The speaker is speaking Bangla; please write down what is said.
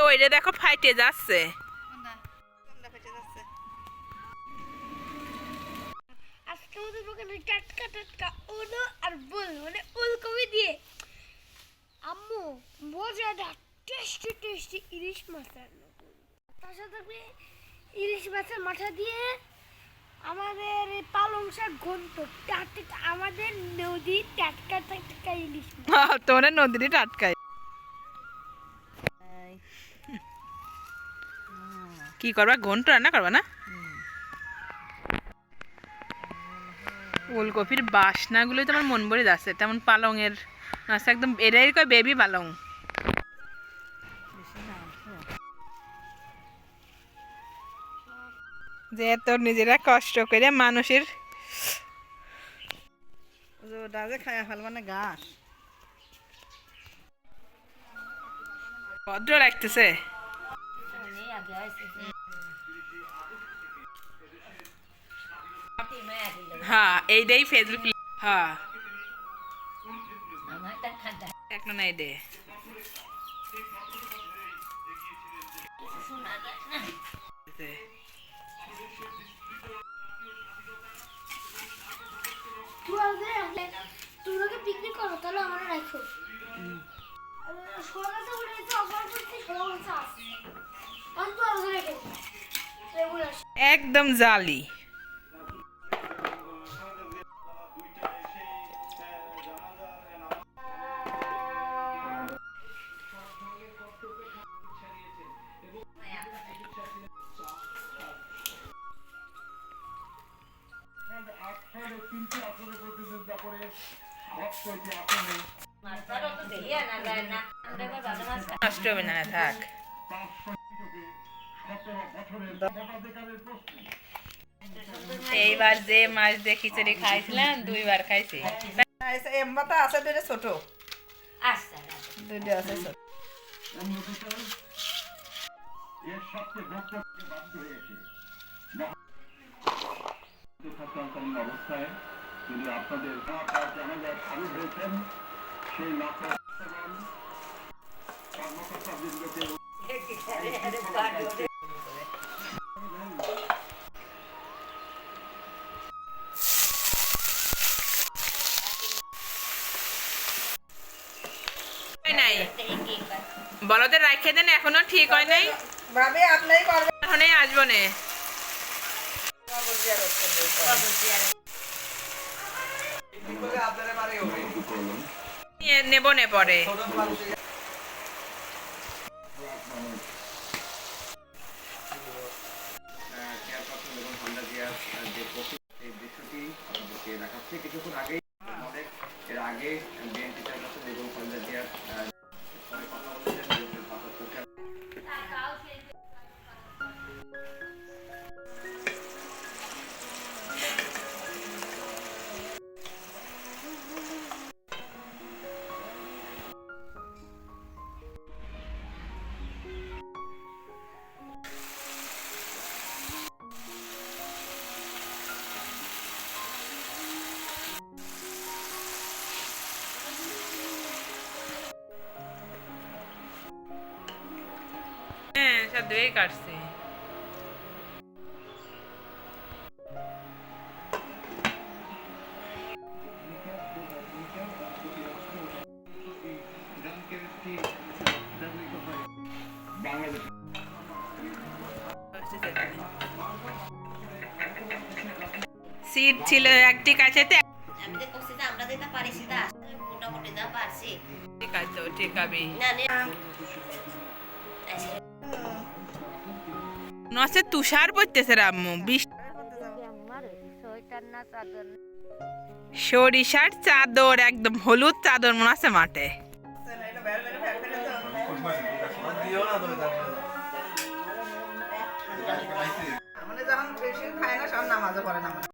ওইটা দেখো ফাইটে যাচ্ছে। আজকে আমাদের দোকানে টাটকা টাটকা ওলো আর বল মানে ওলকপি দিয়ে আম্মু মজাদার টেস্টি টেস্টি ইলিশ মাছ রান্না করবে। তার সাথে থাকবে ইলিশ মাছের মাথা দিয়ে আমাদের পালং শাক ঘন্ট টাটকা, আমাদের নদী টাটকা টাটকা ইলিশ মাছ। তোমরা নদীরই টাটকাই। কি করবা? ঘন্ট রান্না করবা না? ওলকপির বাসনাগুলোই তো আমার মন ভরে যাচ্ছে। তেমন পালংয়ের আছে একদম, এটাই কয় বেবি পালং। যে তোর নিজেরা কষ্ট করে মানুষের খায়া ফেলবা না ঘাস ভদ্র লাগতেছে। হ্যাঁ এইটাই ফেসবুক। হ্যাঁ এক না এই দে তোমরা পিকনিক করো তাহলে আমরা রাখো। সোনাগাছে উঠে তো অফার করতে সোনাগাছে আসছে অন্ত আগে রেখে একদম জালি। নষ্ট হবে না, থাক। এইবার যে মাছ দিয়ে খিচুড়ি খাইছিলাম 2 বার খাইছি। এমবাতা আছে দুইটা ছোট, দুইটা আছে ছোট। অবস্থায় যদি আপনাদের ভালো হয়েছেন সেই কর্মকর্তাবৃন্দকে নাই বলদের রাখে দেন, এখনো ঠিক হয় নাই ভাবে আপনি করবেন, এখনই আসবো নে। নেব নে পরে। কিছুক্ষণ আগে এর আগে বিএনপিটার কাছে বেগম খালেদা জিয়ার কথা বলেছেন। হ্যাঁ সব ধুয়েই কাটছে। সিট ছিল একটি কাছেতে, আমরা যেটা পারি সেটা মোটামুটি যা পারছি ঠিক আছে ঠিক আছে। নসে তুষার পড়তেছে রাম্মু, সরিষার চাদর একদম হলুদ চাদর মনে আছে মাঠে। যখন খায় না সব নামাজও পড়ে না।